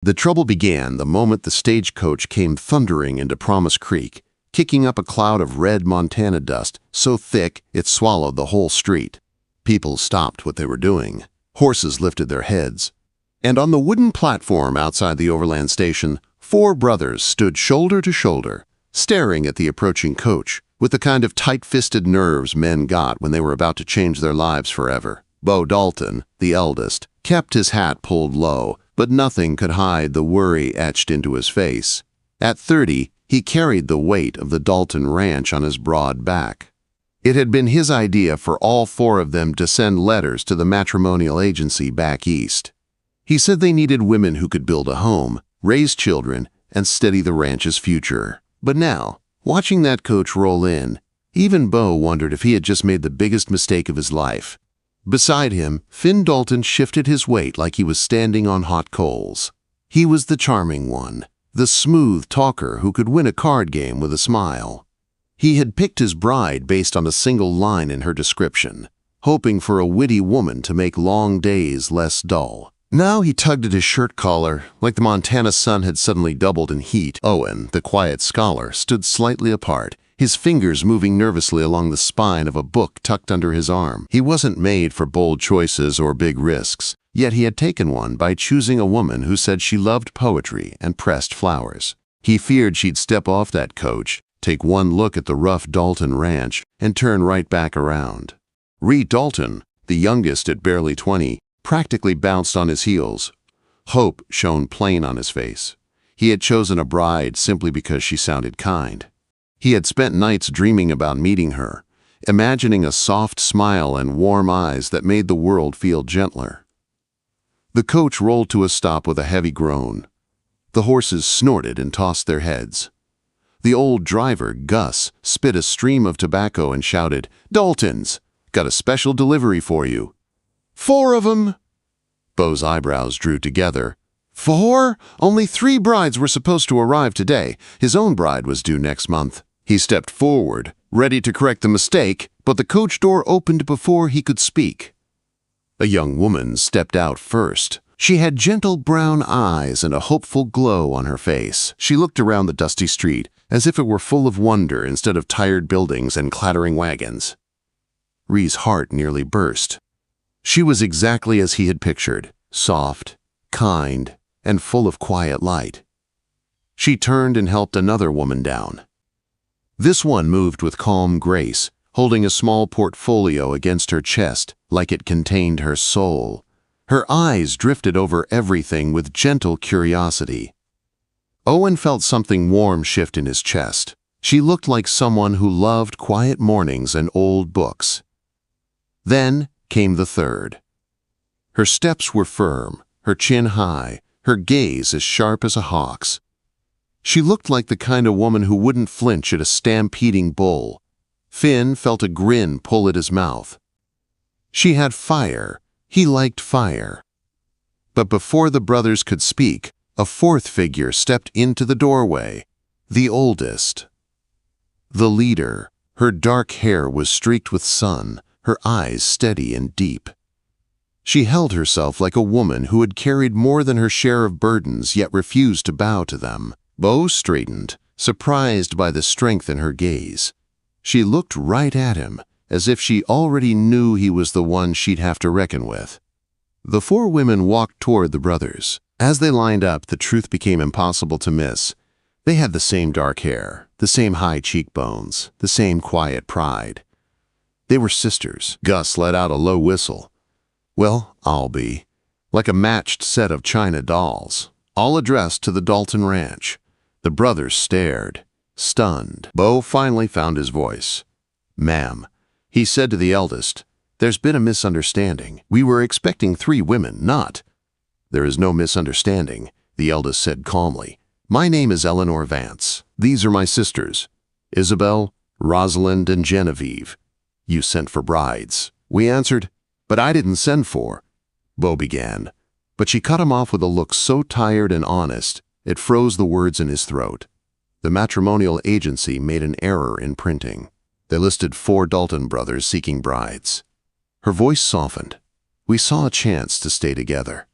The trouble began the moment the stagecoach came thundering into Promise Creek, kicking up a cloud of red Montana dust so thick it swallowed the whole street. People stopped what they were doing. Horses lifted their heads. And on the wooden platform outside the Overland station, 4 brothers stood shoulder to shoulder, staring at the approaching coach, with the kind of tight-fisted nerves men got when they were about to change their lives forever. Bo Dalton, the eldest, kept his hat pulled low, but nothing could hide the worry etched into his face. At 30, he carried the weight of the Dalton ranch on his broad back. It had been his idea for all 4 of them to send letters to the matrimonial agency back east. He said they needed women who could build a home, raise children, and steady the ranch's future. But now, watching that coach roll in, even Bo wondered if he had just made the biggest mistake of his life. Beside him, Finn Dalton shifted his weight like he was standing on hot coals. He was the charming one, the smooth talker who could win a card game with a smile. He had picked his bride based on a single line in her description, hoping for a witty woman to make long days less dull. Now he tugged at his shirt collar, like the Montana sun had suddenly doubled in heat. Owen, the quiet scholar, stood slightly apart, his fingers moving nervously along the spine of a book tucked under his arm. He wasn't made for bold choices or big risks, yet he had taken one by choosing a woman who said she loved poetry and pressed flowers. He feared she'd step off that coach, take one look at the rough Dalton ranch, and turn right back around. Ree Dalton, the youngest at barely 20, practically bounced on his heels. Hope shone plain on his face. He had chosen a bride simply because she sounded kind. He had spent nights dreaming about meeting her, imagining a soft smile and warm eyes that made the world feel gentler. The coach rolled to a stop with a heavy groan. The horses snorted and tossed their heads. The old driver, Gus, spit a stream of tobacco and shouted, "Daltons! Got a special delivery for you." "4 of 'em!" Bo's eyebrows drew together. 4? Only 3 brides were supposed to arrive today. His own bride was due next month. He stepped forward, ready to correct the mistake, but the coach door opened before he could speak. A young woman stepped out first. She had gentle brown eyes and a hopeful glow on her face. She looked around the dusty street, as if it were full of wonder instead of tired buildings and clattering wagons. Ree's heart nearly burst. She was exactly as he had pictured, soft, kind, and full of quiet light. She turned and helped another woman down. This one moved with calm grace, holding a small portfolio against her chest like it contained her soul. Her eyes drifted over everything with gentle curiosity. Owen felt something warm shift in his chest. She looked like someone who loved quiet mornings and old books. Then came the third. Her steps were firm, her chin high, her gaze as sharp as a hawk's. She looked like the kind of woman who wouldn't flinch at a stampeding bull. Finn felt a grin pull at his mouth. She had fire. He liked fire. But before the brothers could speak, a 4th figure stepped into the doorway, the oldest. The leader. Her dark hair was streaked with sun, her eyes steady and deep. She held herself like a woman who had carried more than her share of burdens yet refused to bow to them. Bo straightened, surprised by the strength in her gaze. She looked right at him, as if she already knew he was the one she'd have to reckon with. The 4 women walked toward the brothers. As they lined up, the truth became impossible to miss. They had the same dark hair, the same high cheekbones, the same quiet pride. They were sisters. Gus let out a low whistle. "Well, I'll be." Like a matched set of china dolls, all addressed to the Dalton ranch. The brothers stared, stunned. Bo finally found his voice. "Ma'am," he said to the eldest, "there's been a misunderstanding. We were expecting 3 women, not—" "There is no misunderstanding," the eldest said calmly. "My name is Eleanor Vance. These are my sisters, Isabel, Rosalind, and Genevieve. You sent for brides." We answered, "But I didn't send for—" Bo began, but she cut him off with a look so tired and honest, it froze the words in his throat. The matrimonial agency made an error in printing. They listed 4 Dalton brothers seeking brides. Her voice softened. We saw a chance to stay together.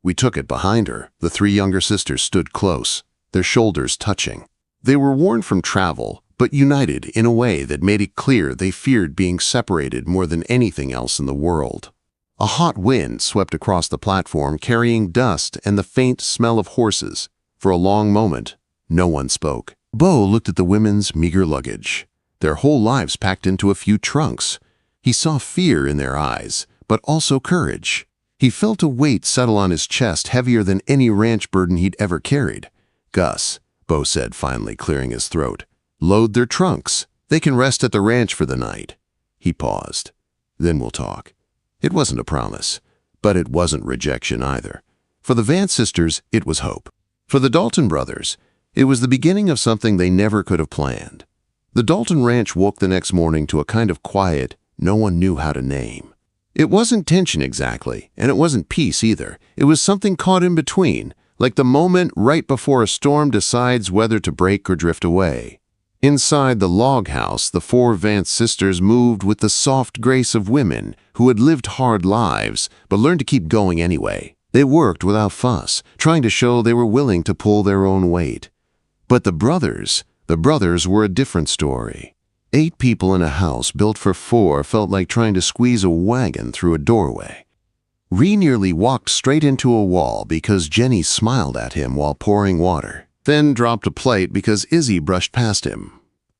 We took it behind her. The three younger sisters stood close, their shoulders touching. They were worn from travel, but united in a way that made it clear they feared being separated more than anything else in the world. A hot wind swept across the platform, carrying dust and the faint smell of horses. For a long moment, no one spoke. Bo looked at the women's meager luggage, their whole lives packed into a few trunks. He saw fear in their eyes, but also courage. He felt a weight settle on his chest heavier than any ranch burden he'd ever carried. "Gus," Bo said, finally clearing his throat, "load their trunks. They can rest at the ranch for the night." He paused. "Then we'll talk." It wasn't a promise, but it wasn't rejection either. For the Vance sisters, it was hope. For the Dalton brothers, it was the beginning of something they never could have planned. The Dalton ranch woke the next morning to a kind of quiet no one knew how to name. It wasn't tension exactly, and it wasn't peace either. It was something caught in between, like the moment right before a storm decides whether to break or drift away. Inside the log house, the four Vance sisters moved with the soft grace of women who had lived hard lives but learned to keep going anyway. They worked without fuss, trying to show they were willing to pull their own weight. But the brothers were a different story. 8 people in a house built for 4 felt like trying to squeeze a wagon through a doorway. Ree nearly walked straight into a wall because Jenny smiled at him while pouring water, then dropped a plate because Izzy brushed past him.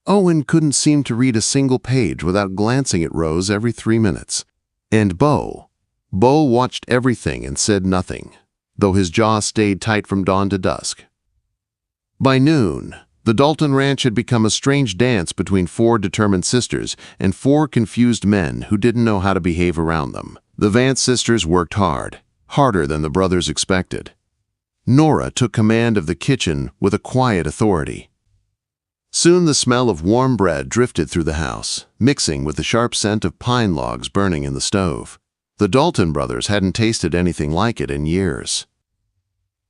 Owen couldn't seem to read a single page without glancing at Rose every 3 minutes. And Bo watched everything and said nothing, though his jaw stayed tight from dawn to dusk. By noon, the Dalton ranch had become a strange dance between 4 determined sisters and 4 confused men who didn't know how to behave around them. The Vance sisters worked hard, harder than the brothers expected. Nora took command of the kitchen with a quiet authority. Soon the smell of warm bread drifted through the house, mixing with the sharp scent of pine logs burning in the stove. The Dalton brothers hadn't tasted anything like it in years.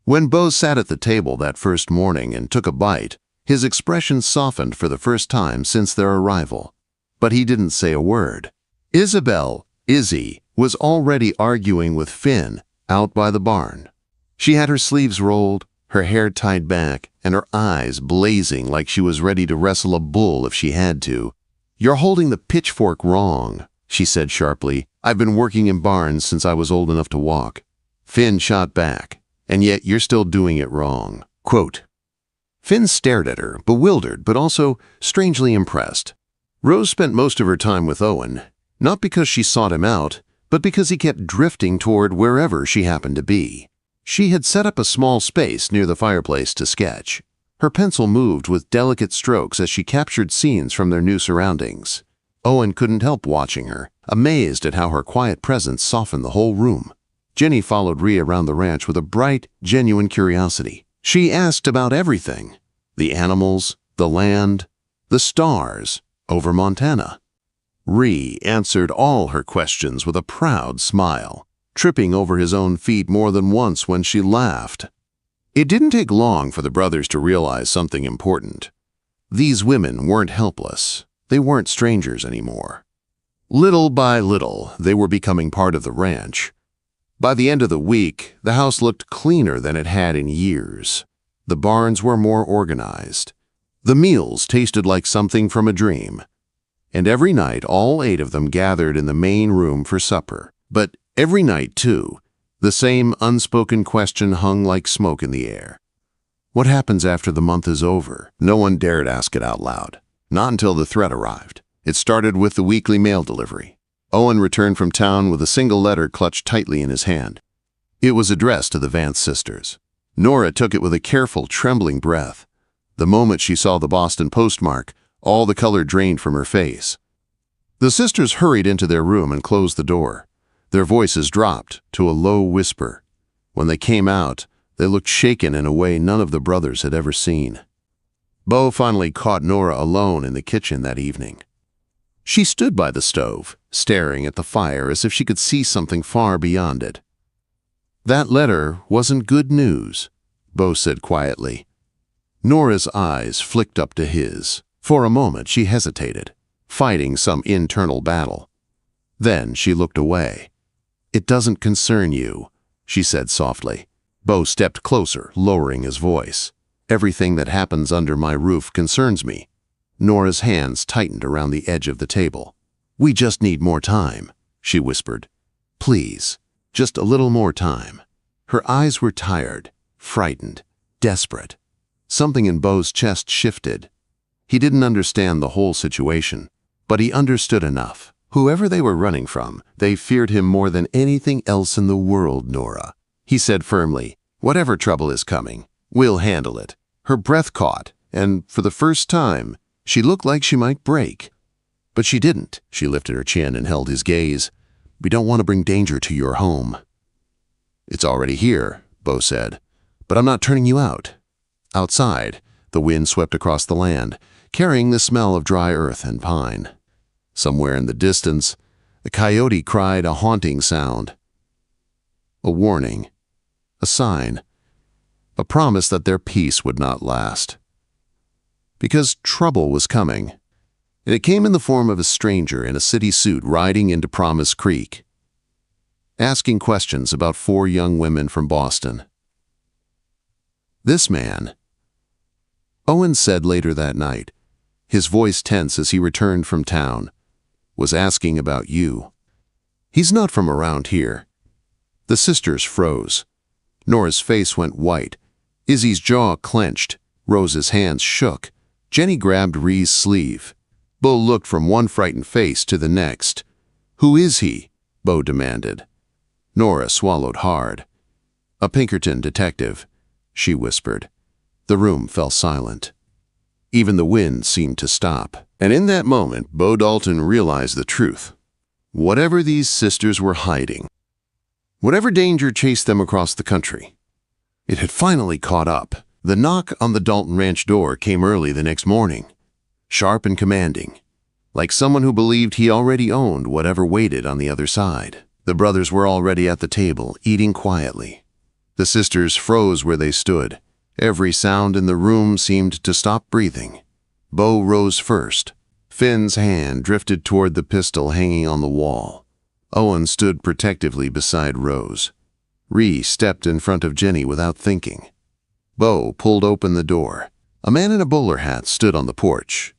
When Bo sat at the table that first morning and took a bite, his expression softened for the first time since their arrival. But he didn't say a word. Izzy, was already arguing with Finn out by the barn. She had her sleeves rolled, her hair tied back, and her eyes blazing like she was ready to wrestle a bull if she had to. "You're holding the pitchfork wrong," she said sharply. "I've been working in barns since I was old enough to walk." Finn shot back, "And yet you're still doing it wrong." Quote. Finn stared at her, bewildered but also strangely impressed. Rose spent most of her time with Owen, not because she sought him out, but because he kept drifting toward wherever she happened to be. She had set up a small space near the fireplace to sketch. Her pencil moved with delicate strokes as she captured scenes from their new surroundings. Owen couldn't help watching her, amazed at how her quiet presence softened the whole room. Jenny followed Ree around the ranch with a bright, genuine curiosity. She asked about everything: the animals, the land, the stars over Montana. Ree answered all her questions with a proud smile, tripping over his own feet more than once when she laughed. It didn't take long for the brothers to realize something important. These women weren't helpless. They weren't strangers anymore. Little by little, they were becoming part of the ranch. By the end of the week, the house looked cleaner than it had in years. The barns were more organized. The meals tasted like something from a dream. And every night, all 8 of them gathered in the main room for supper. But every night, too, the same unspoken question hung like smoke in the air. What happens after the month is over? No one dared ask it out loud. Not until the threat arrived. It started with the weekly mail delivery. Owen returned from town with a single letter clutched tightly in his hand. It was addressed to the Vance sisters. Nora took it with a careful, trembling breath. The moment she saw the Boston postmark, all the color drained from her face. The sisters hurried into their room and closed the door. Their voices dropped to a low whisper. When they came out, they looked shaken in a way none of the brothers had ever seen. Bo finally caught Nora alone in the kitchen that evening. She stood by the stove, staring at the fire as if she could see something far beyond it. "That letter wasn't good news," Bo said quietly. Nora's eyes flicked up to his. For a moment she hesitated, fighting some internal battle. Then she looked away. "It doesn't concern you," she said softly. Bo stepped closer, lowering his voice. Everything that happens under my roof concerns me. Nora's hands tightened around the edge of the table. We just need more time, she whispered. Please, just a little more time. Her eyes were tired, frightened, desperate. Something in Bo's chest shifted. He didn't understand the whole situation, but he understood enough. Whoever they were running from, they feared him more than anything else in the world, Nora. He said firmly, whatever trouble is coming, we'll handle it. Her breath caught, and for the first time, she looked like she might break. But she didn't. She lifted her chin and held his gaze. We don't want to bring danger to your home. It's already here, Bo said, but I'm not turning you out. Outside, the wind swept across the land, carrying the smell of dry earth and pine. Somewhere in the distance, a coyote cried a haunting sound. A warning, a sign, a promise that their peace would not last. Because trouble was coming, and it came in the form of a stranger in a city suit riding into Promise Creek, asking questions about 4 young women from Boston. This man, Owen said later that night, his voice tense as he returned from town, was asking about you. He's not from around here. The sisters froze. Nora's face went white. Izzy's jaw clenched. Rose's hands shook. Jenny grabbed Ree's sleeve. Bo looked from one frightened face to the next. Who is he? Bo demanded. Nora swallowed hard. A Pinkerton detective, she whispered. The room fell silent. Even the wind seemed to stop. And in that moment, Bo Dalton realized the truth. Whatever these sisters were hiding, whatever danger chased them across the country, it had finally caught up. The knock on the Dalton ranch door came early the next morning, sharp and commanding, like someone who believed he already owned whatever waited on the other side. The brothers were already at the table, eating quietly. The sisters froze where they stood. Every sound in the room seemed to stop breathing. Bo rose first. Finn's hand drifted toward the pistol hanging on the wall. Owen stood protectively beside Rose. Ree stepped in front of Jenny without thinking. Bo pulled open the door. A man in a bowler hat stood on the porch.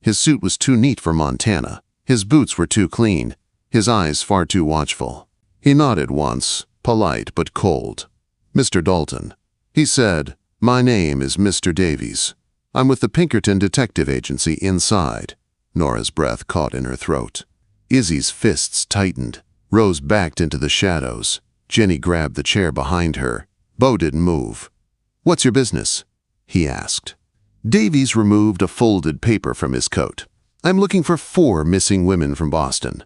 His suit was too neat for Montana. His boots were too clean. His eyes far too watchful. He nodded once, polite but cold. Mr. Dalton, he said, my name is Mr. Davies. I'm with the Pinkerton Detective Agency inside. Nora's breath caught in her throat. Izzy's fists tightened. Rose backed into the shadows. Jenny grabbed the chair behind her. Bo didn't move. What's your business? He asked. Davies removed a folded paper from his coat. I'm looking for 4 missing women from Boston.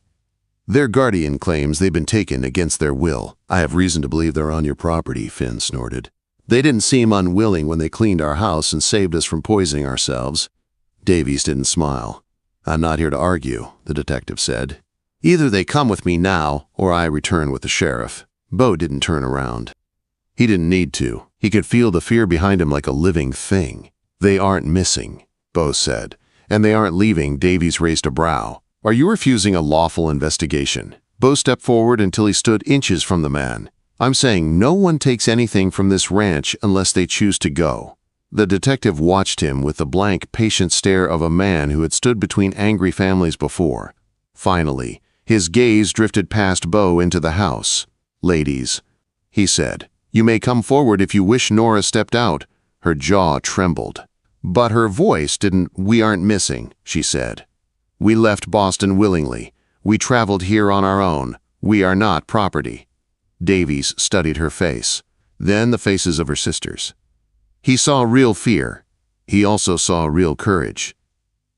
Their guardian claims they've been taken against their will. I have reason to believe they're on your property, Finn snorted. They didn't seem unwilling when they cleaned our house and saved us from poisoning ourselves. Davies didn't smile. I'm not here to argue, the detective said. Either they come with me now, or I return with the sheriff. Bo didn't turn around. He didn't need to. He could feel the fear behind him like a living thing. They aren't missing, Bo said, and they aren't leaving. Davies raised a brow. Are you refusing a lawful investigation? Bo stepped forward until he stood inches from the man. I'm saying no one takes anything from this ranch unless they choose to go. The detective watched him with the blank, patient stare of a man who had stood between angry families before. Finally, his gaze drifted past Bo into the house. Ladies, he said, you may come forward if you wish. Nora stepped out. Her jaw trembled. But her voice didn't. We aren't missing, she said. We left Boston willingly. We traveled here on our own. We are not property. Davies studied her face, then the faces of her sisters. He saw real fear. He also saw real courage.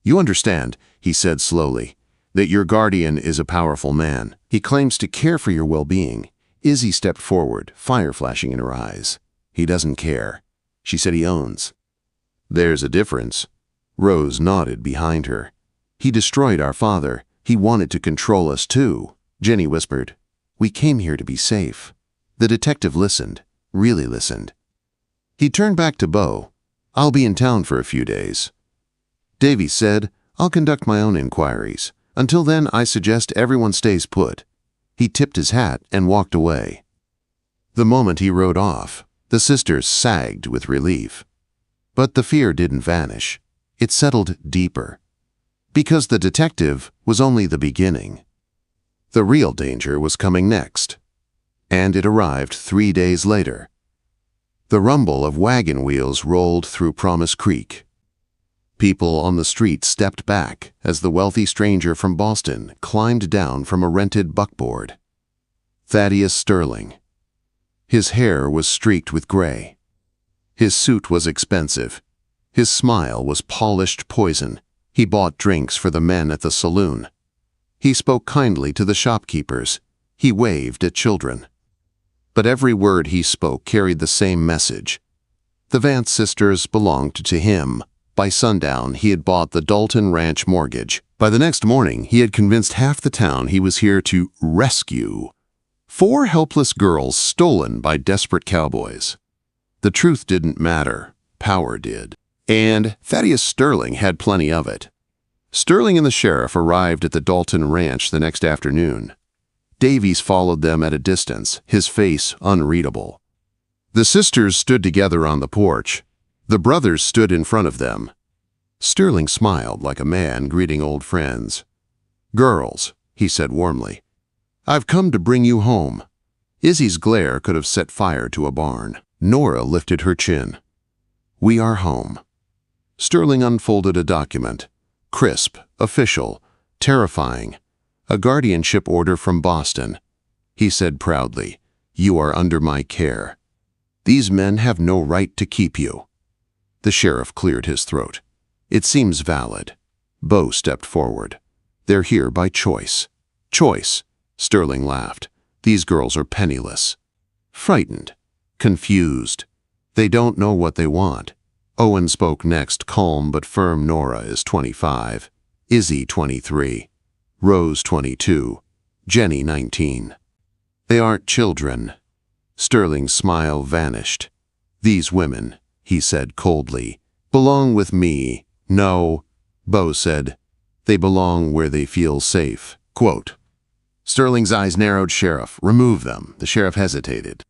You understand, he said slowly, that your guardian is a powerful man. He claims to care for your well-being. Izzy stepped forward, fire flashing in her eyes. He doesn't care. She said he owns. There's a difference. Rose nodded behind her. He destroyed our father. He wanted to control us too. Jenny whispered, we came here to be safe. The detective listened, really listened. He turned back to Bo. I'll be in town for a few days. Davies said, I'll conduct my own inquiries. Until then, I suggest everyone stays put. He tipped his hat and walked away. The moment he rode off, the sisters sagged with relief. But the fear didn't vanish. It settled deeper. Because the detective was only the beginning. The real danger was coming next. And it arrived 3 days later. The rumble of wagon wheels rolled through Promise Creek. People on the street stepped back as the wealthy stranger from Boston climbed down from a rented buckboard. Thaddius Sterling. His hair was streaked with gray. His suit was expensive. His smile was polished poison. He bought drinks for the men at the saloon. He spoke kindly to the shopkeepers. He waved at children. But every word he spoke carried the same message. The Vance sisters belonged to him. By sundown, he had bought the Dalton ranch mortgage. By the next morning, he had convinced half the town he was here to rescue 4 helpless girls stolen by desperate cowboys. The truth didn't matter. Power did. And Thaddius Sterling had plenty of it. Sterling and the sheriff arrived at the Dalton ranch the next afternoon. Davies followed them at a distance, his face unreadable. The sisters stood together on the porch. The brothers stood in front of them. Sterling smiled like a man greeting old friends. "Girls," he said warmly, "I've come to bring you home." Izzy's glare could have set fire to a barn. Nora lifted her chin. "We are home." Sterling unfolded a document. Crisp, official, terrifying. A guardianship order from Boston. He said proudly, "You are under my care. These men have no right to keep you." The sheriff cleared his throat. "It seems valid." Bo stepped forward. "They're here by choice." "Choice," Sterling laughed. "These girls are penniless. Frightened. Confused. They don't know what they want." Owen spoke next, calm but firm. "Nora is 25. Izzy 23. Rose 22. Jenny 19. They aren't children." Sterling's smile vanished. "These women," he said coldly, "belong with me." "No," Bo said. "They belong where they feel safe." Quote. Sterling's eyes narrowed. "Sheriff, remove them." The sheriff hesitated.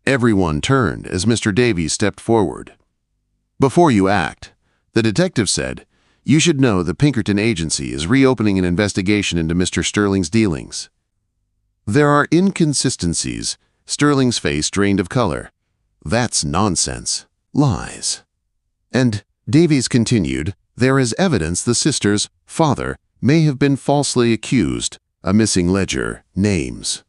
Everyone turned as Mr. Davies stepped forward. "Before you act," the detective said, "you should know the Pinkerton Agency is reopening an investigation into Mr. Sterling's dealings. There are inconsistencies." Sterling's face drained of color. "That's nonsense. Lies." And Davies continued, "There is evidence the sister's father may have been falsely accused. A missing ledger, names,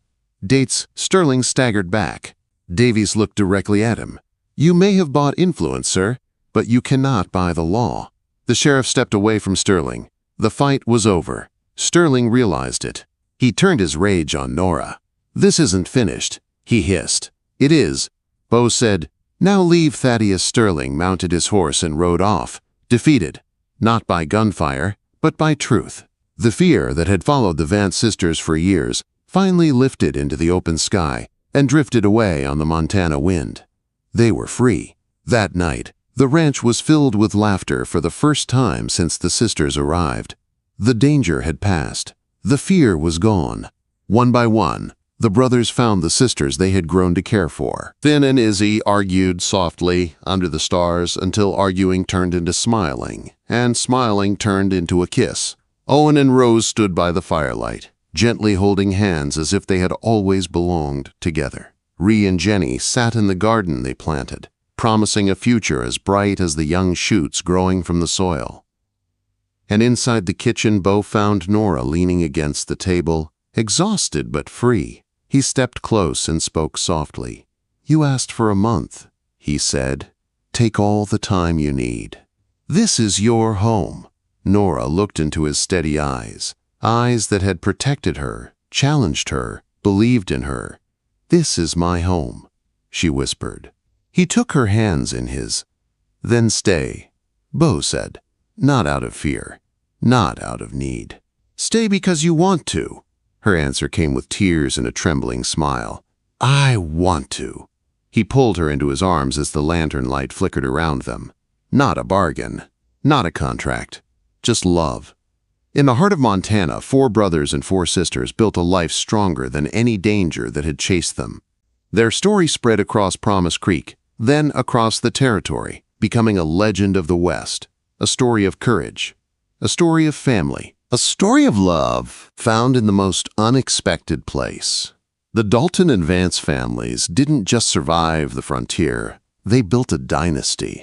dates." Sterling staggered back. Davies looked directly at him. "You may have bought influence, sir, but you cannot buy the law." The sheriff stepped away from Sterling. The fight was over. Sterling realized it. He turned his rage on Nora. "This isn't finished," he hissed. "It is," Bo said. "Now leave." Thaddius Sterling mounted his horse and rode off, defeated, not by gunfire, but by truth. The fear that had followed the Vance sisters for years finally lifted into the open sky and drifted away on the Montana wind. They were free. That night, the ranch was filled with laughter for the first time since the sisters arrived. The danger had passed. The fear was gone. One by one, the brothers found the sisters they had grown to care for. Finn and Izzy argued softly under the stars until arguing turned into smiling, and smiling turned into a kiss. Owen and Rose stood by the firelight, gently holding hands as if they had always belonged together. Ree and Jenny sat in the garden they planted, promising a future as bright as the young shoots growing from the soil. And inside the kitchen, Bo found Nora leaning against the table, exhausted but free. He stepped close and spoke softly. "You asked for a month," he said. "Take all the time you need. This is your home." Nora looked into his steady eyes, eyes that had protected her, challenged her, believed in her. "This is my home," she whispered. He took her hands in his. "Then stay," Bo said, "not out of fear, not out of need. Stay because you want to." Her answer came with tears and a trembling smile. "I want to." He pulled her into his arms as the lantern light flickered around them. Not a bargain, not a contract, just love. In the heart of Montana, 4 brothers and 4 sisters built a life stronger than any danger that had chased them. Their story spread across Promise Creek, then across the territory, becoming a legend of the West, a story of courage, a story of family, a story of love found in the most unexpected place. The Dalton and Vance families didn't just survive the frontier, they built a dynasty.